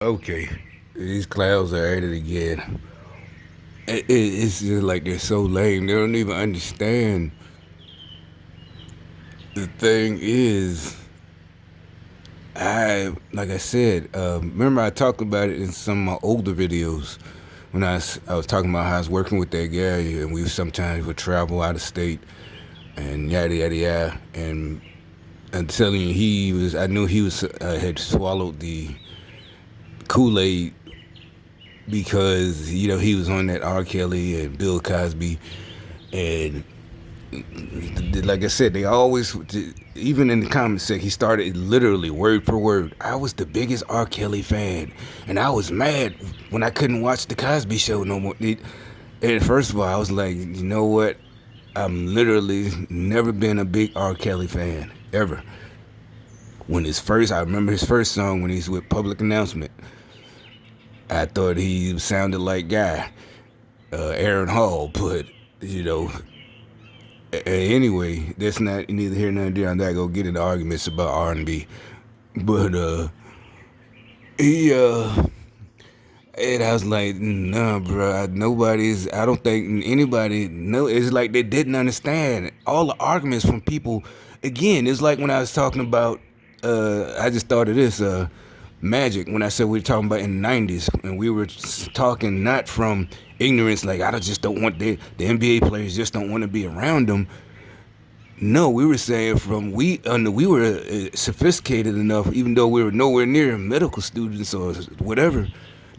Okay, these clowns are at it again. It's just like they're so lame. They don't even understand. The thing is, like I said, remember I talked about it in some of my older videos when I was talking about how I was working with that guy and we sometimes would travel out of state and yada yada yada. And I'm telling you, I knew he was had swallowed the Kool Aid because he was on that R. Kelly and Bill Cosby, and like I said, they always, even in the comment section, he started literally word for word. I was the biggest R. Kelly fan, and I was mad when I couldn't watch the Cosby Show no more. And first of all, I was like, you know what? I'm literally never been a big R. Kelly fan ever. I remember his first song when he's with Public Announcement. I thought he sounded like Guy, Aaron Hall, but you know, anyway, that's not neither here nor there. I'm not gonna get into arguments about R&B, but he and I was like, nah, bro. Nobody's. I don't think anybody. No, it's like they didn't understand all the arguments from people. Again, it's like when I was talking about. I just thought of this. Magic. When I said we were talking about in the '90s, and we were talking not from ignorance, like I just don't want the NBA players just don't want to be around them. No, we were saying from we were sophisticated enough, even though we were nowhere near medical students or whatever,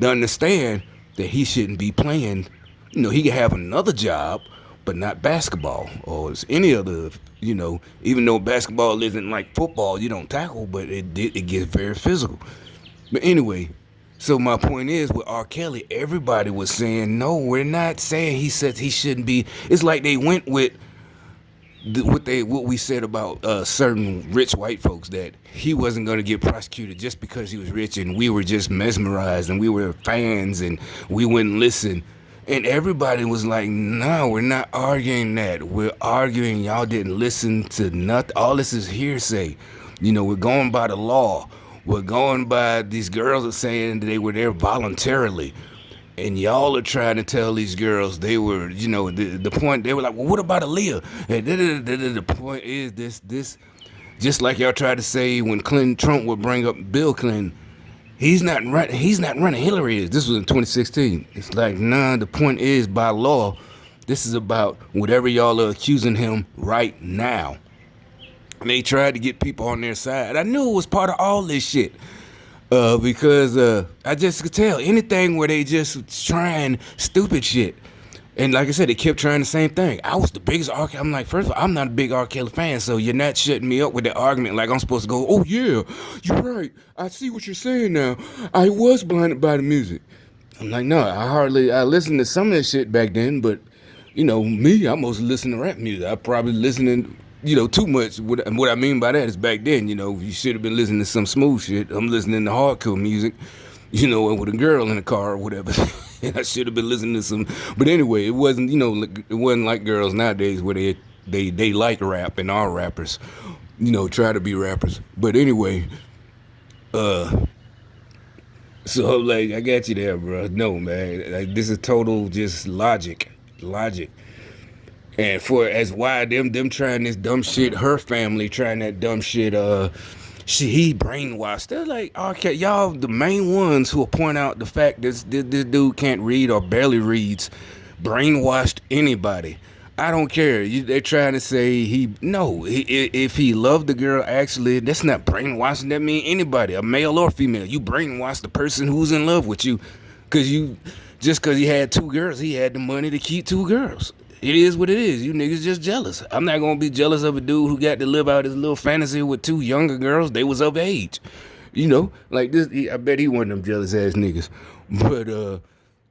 to understand that he shouldn't be playing. He could have another job, but not basketball or any other. Even though basketball isn't like football, you don't tackle, but it gets very physical. But anyway, so my point is with R. Kelly, everybody was saying no. We're not saying he said he shouldn't be. It's like they went with what we said about certain rich white folks, that he wasn't going to get prosecuted just because he was rich, and we were just mesmerized and we were fans and we wouldn't listen. And everybody was like, no, we're not arguing that. We're arguing y'all didn't listen to nothing. All this is hearsay. We're going by the law. We're going by these girls are saying they were there voluntarily. And y'all are trying to tell these girls they were, the point, they were like, well, what about Aaliyah? And the point is this, just like y'all tried to say when Trump would bring up Bill Clinton, he's not running, Hillary is. This was in 2016. It's like, nah, the point is by law, this is about whatever y'all are accusing him right now. And they tried to get people on their side. I knew it was part of all this shit. Because I just could tell anything where they just trying stupid shit. And like I said, they kept trying the same thing. I was the biggest R. Kelly. I'm like, first of all, I'm not a big R. Kelly fan, so you're not shutting me up with the argument like I'm supposed to go, oh yeah, you're right. I see what you're saying now. I was blinded by the music. I'm like, no, I listened to some of that shit back then, but me, I mostly listen to rap music. I probably listening, too much. What I mean by that is back then, you should have been listening to some smooth shit. I'm listening to hardcore music, with a girl in the car or whatever. And I should have been listening to some. But anyway, it wasn't, it wasn't like girls nowadays where they like rap and are rappers, try to be rappers. But anyway, so like I got you there, bro. No, man, like this is total just logic. And for as why them trying this dumb shit, her family trying that dumb shit, he brainwashed. They're like, okay, y'all the main ones who will point out the fact this dude can't read or barely reads, brainwashed anybody. I don't care. They're trying to say if he loved the girl, actually, that's not brainwashing. That mean anybody, a male or female. You brainwash the person who's in love with you, just because he had two girls, he had the money to keep two girls. It is what it is. You niggas just jealous. I'm not gonna be jealous of a dude who got to live out his little fantasy with two younger girls. They was of age. Like this. I bet he one of them jealous ass niggas. But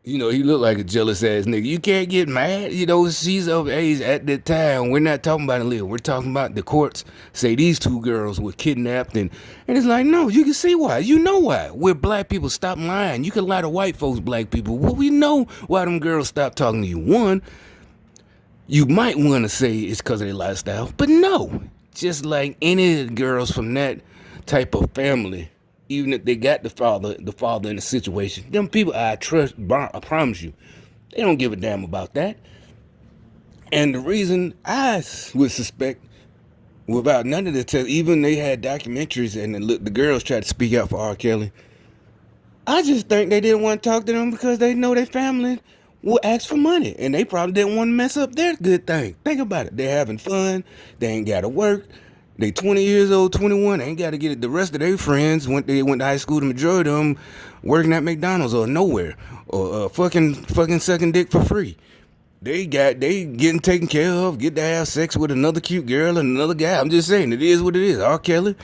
he looked like a jealous ass nigga. You can't get mad. She's of age at that time. We're not talking about Aaliyah. We're talking about the courts say these two girls were kidnapped, and it's like, no, you can see why. You know why. We're black people. Stop lying. You can lie to white folks, black people. Well, we know why them girls stopped talking to you. One, you might want to say it's because of their lifestyle, but no. Just like any girls from that type of family, Even if they got the father in the situation, them people I trust, I promise you, they don't give a damn about that. And the reason I would suspect, without none of the test, even they had documentaries and the girls tried to speak out for R. Kelly. I just think they didn't want to talk to them because they know their family will ask for money, and they probably didn't want to mess up their good thing. Think about it. They're having fun. They ain't got to work. They 20 years old, 21. They ain't got to get it. The rest of their friends, when they went to high school, the majority of them working at McDonald's or nowhere, or fucking sucking dick for free. They getting taken care of, get to have sex with another cute girl and another guy. I'm just saying, it is what it is. R. Kelly,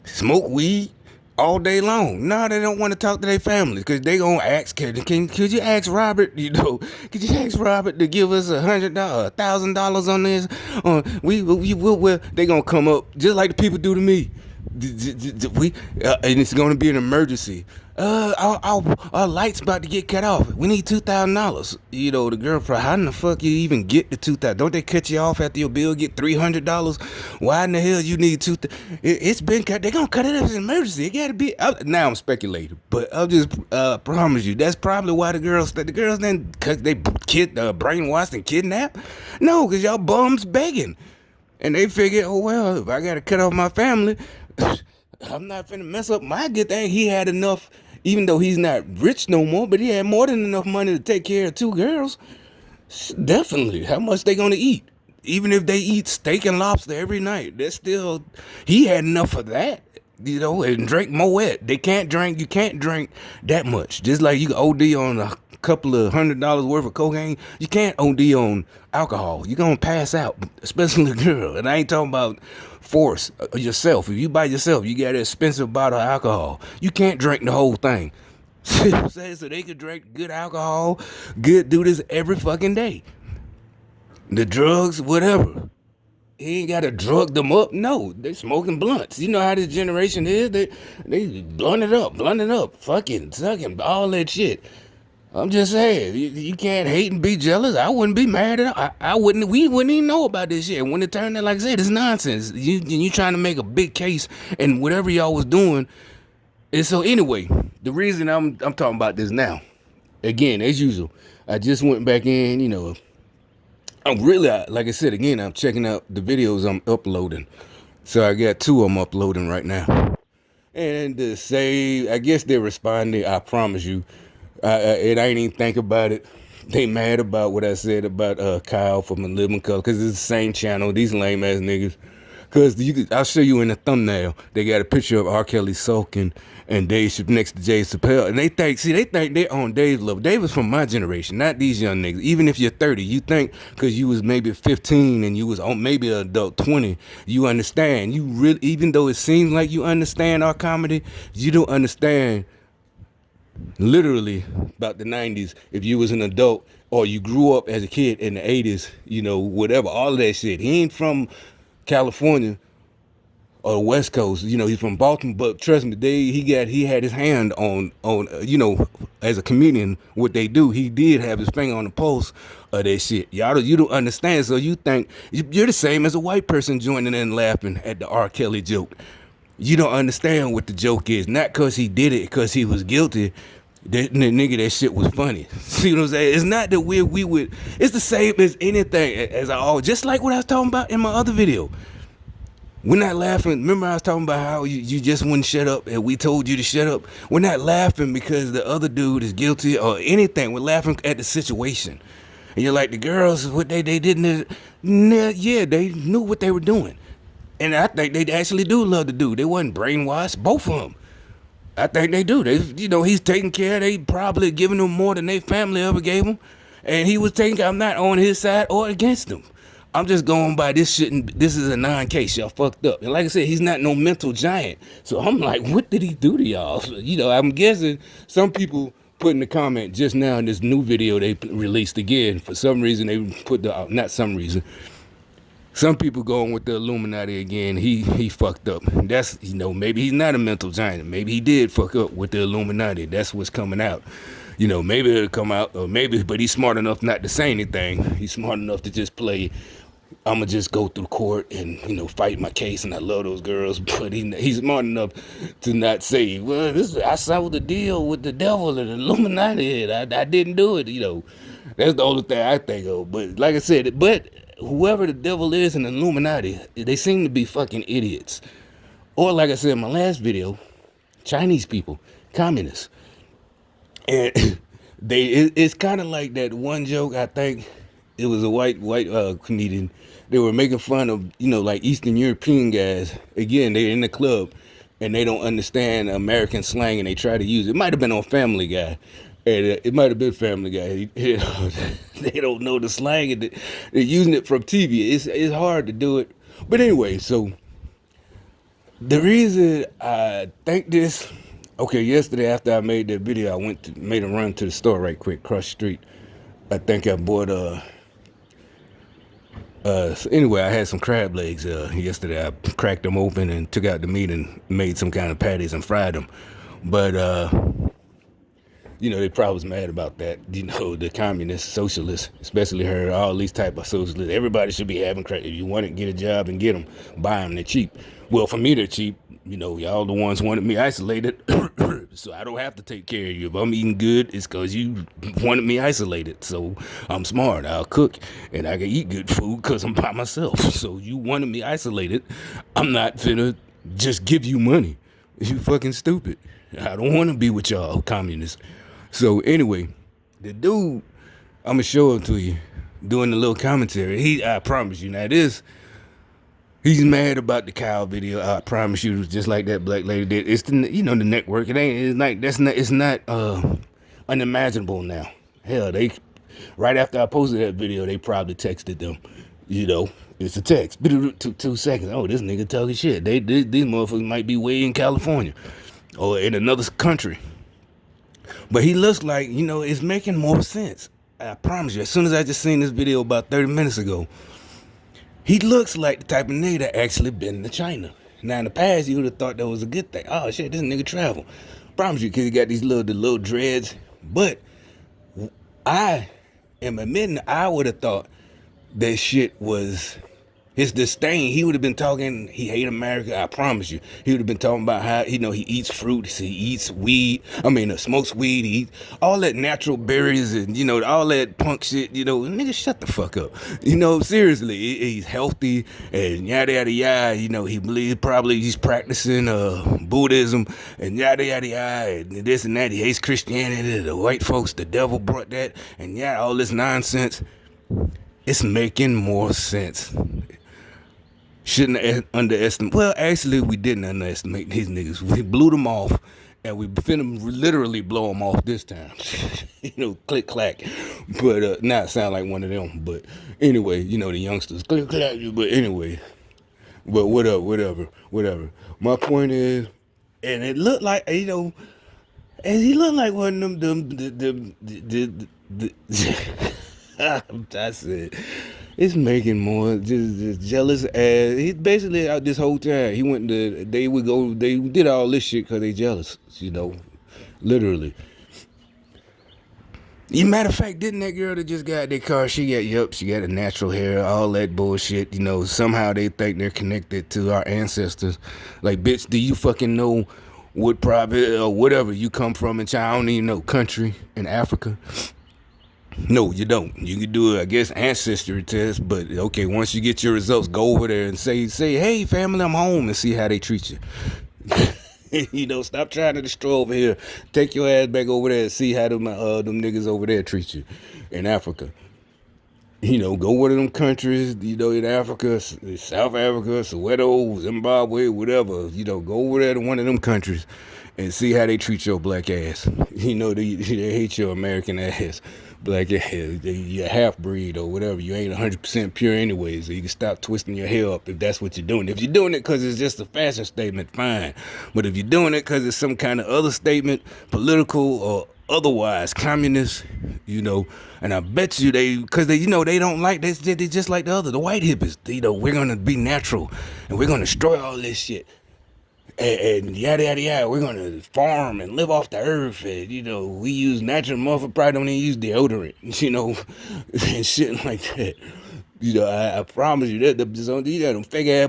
smoke weed all day long. No, they don't want to talk to their family because they gonna ask, could you ask Robert, could you ask Robert to give us $100, $1,000 on this? They gonna come up just like the people do to me. And it's gonna be an emergency. Our light's about to get cut off. We need $2,000. The girl probably, how in the fuck you even get the 2,000? Don't they cut you off after your bill get $300? Why in the hell you need 2,000? It's been cut. They gonna cut it as an emergency. It gotta be. Now I'm speculating, but I'll just promise you that's probably why the girls then brainwashed and kidnapped. No, cause y'all bums begging, and they figured, oh well, if I gotta cut off my family. I'm not finna mess up my good thing. He had enough, even though he's not rich no more, but he had more than enough money to take care of two girls. Definitely. How much they gonna eat? Even if they eat steak and lobster every night, he had enough of that. And drink Moet. You can't drink that much. Just like you can OD on a couple of $100 worth of cocaine, you can't OD on alcohol. You're gonna pass out, especially a girl. And I ain't talking about force yourself. If you by yourself, you got an expensive bottle of alcohol. You can't drink the whole thing. So they could drink good alcohol, do this every fucking day. The drugs, whatever. He ain't gotta drug them up. No, they smoking blunts. You know how this generation is. They blunt it up, fucking sucking, all that shit. I'm just saying, you can't hate and be jealous. I wouldn't be mad at all. We wouldn't even know about this shit. When it turned out, like I said, it's nonsense. You trying to make a big case and whatever y'all was doing. And so anyway, the reason I'm talking about this now, again, as usual, I just went back in, I'm really, like I said, again, I'm checking out the videos I'm uploading. So I got 2 I'm uploading right now. And to say, I guess they're responding, I promise you. I ain't even think about it. They mad about what I said about Kyle from A Living Color, because it's the same channel, these lame ass niggas. Because I'll show you in the thumbnail, they got a picture of R. Kelly sulking and Dave next to Jay Chappelle. And they think they on Dave's level. Dave was from my generation, not these young niggas. Even if you're 30, you think because you was maybe 15 and you was on maybe an adult 20, you understand. You really, even though it seems like you understand our comedy, you don't understand literally about the 90s. If you was an adult or you grew up as a kid in the 80s, whatever, all of that shit. He ain't from California or the West Coast, he's from Baltimore, but trust me, he had his hand on as a comedian, what they do, he did have his finger on the pulse of that shit. You don't understand, so you think you're the same as a white person joining in and laughing at the R. Kelly joke. You don't understand what the joke is. Not because he did it, because he was guilty. That nigga, that shit was funny. See what I'm saying? It's not that we would. It's the same as anything. Just like what I was talking about in my other video. We're not laughing. Remember I was talking about how you just wouldn't shut up and we told you to shut up? We're not laughing because the other dude is guilty or anything. We're laughing at the situation. And you're like, the girls, what they didn't. Yeah, they knew what they were doing. And I think they actually do love the dude. They wasn't brainwashed, both of them. I think they do. He's taking care. They probably giving them more than their family ever gave him. And he was taking, I'm not on his side or against him. I'm just going by this shit, and this is a non-case. Y'all fucked up. And like I said, he's not no mental giant. So I'm like, what did he do to y'all? So, I'm guessing some people put in the comment just now in this new video they released again. For some reason, they put not some reason. Some people going with the Illuminati again. He fucked up. That's, maybe he's not a mental giant. Maybe he did fuck up with the Illuminati. That's what's coming out. Maybe it'll come out, or maybe, but he's smart enough not to say anything. He's smart enough to just play I'ma just go through court and fight my case, and I love those girls. But he's smart enough to not say, well, I saw the deal with the devil and the Illuminati, and I didn't do it. That's the only thing I think of. But like I said, but whoever the devil is in the Illuminati, they seem to be fucking idiots. Or like I said in my last video, Chinese people, communists. And it's kind of like that one joke. I think it was a white comedian. They were making fun of like Eastern European guys. Again, they're in the club and they don't understand American slang, and they try to use it. It might have been on Family Guy, and it might have been Family Guy. They don't know the slang, and they're using it from TV. It's hard to do it, but anyway. So the reason I think this. Okay, yesterday after I made that video, I made a run to the store right quick, across the street. I think I bought so anyway, I had some crab legs yesterday. I cracked them open and took out the meat and made some kind of patties and fried them. But they probably was mad about that. The communists, socialists, especially her, all these type of socialists. Everybody should be having crab. If you want to get a job and get them, buy them. They're cheap. Well, for me, they're cheap. Y'all the ones wanted me isolated, so I don't have to take care of you. If I'm eating good, it's because you wanted me isolated. So I'm smart. I'll cook, and I can eat good food because I'm by myself. So you wanted me isolated. I'm not finna just give you money. You fucking stupid. I don't want to be with y'all communists. So anyway, the dude, I'm gonna show it to you, doing the little commentary. I promise you, now he's mad about the cow video. I promise you, just like that black lady did. It's the the network. It's not unimaginable now. Hell, they right after I posted that video, they probably texted them. It's a text. 2 seconds. Oh, this nigga talking shit. These motherfuckers might be way in California or in another country. But he looks like, it's making more sense. I promise you, as soon as I just seen this video about 30 minutes ago, he looks like the type of nigga that actually been to China. Now, in the past, you would have thought that was a good thing. Oh, shit, this nigga travel. Promise you, because he got the little dreads. But I am admitting I would have thought that shit was his disdain. He would have been talking, he hate America, I promise you. He would have been talking about how, he eats fruit, he eats weed, smokes weed, he eats all that natural berries and, all that punk shit, nigga, shut the fuck up. Seriously, he's healthy and yada, yada, yada, he believes probably he's practicing Buddhism and yada, yada, yada, and this and that. He hates Christianity, the white folks, the devil brought that, and yeah, all this nonsense. It's making more sense. Shouldn't underestimate. Well, actually, we didn't underestimate these niggas. We blew them off, and we finna literally blow them off this time. Click clack. But now it sound like one of them. But anyway, the youngsters click clack. But anyway, but whatever. My point is, and it looked like and he looked like one of them. I said. It's making more just jealous ass. He's basically out this whole time. They did all this shit because they jealous, literally. Matter of fact, didn't that girl that just got their car, she got a natural hair, all that bullshit, somehow they think they're connected to our ancestors. Like, bitch, do you fucking know what private or whatever you come from in China? I don't even know, country in Africa. No, you don't. You can do, I guess, ancestry test, but okay, once you get your results, go over there and say, hey, family, I'm home, and see how they treat you. Stop trying to destroy over here. Take your ass back over there and see how them niggas over there treat you in Africa. Go one of them countries, in Africa, South Africa, Soweto, Zimbabwe, whatever. Go over there to one of them countries and see how they treat your black ass. They hate your American ass. Black ass, you're half-breed or whatever. You ain't 100% pure anyways, so you can stop twisting your hair up if that's what you're doing. If you're doing it because it's just a fashion statement, fine. But if you're doing it because it's some kind of other statement, political or otherwise, communist, and I bet you because they don't like, they just like the white hippies. We're going to be natural and we're going to destroy all this shit. And yada, yada, yada, we're going to farm and live off the earth. And, we use natural motherfucker, probably don't even use deodorant, and shit like that. I promise you that them fake ass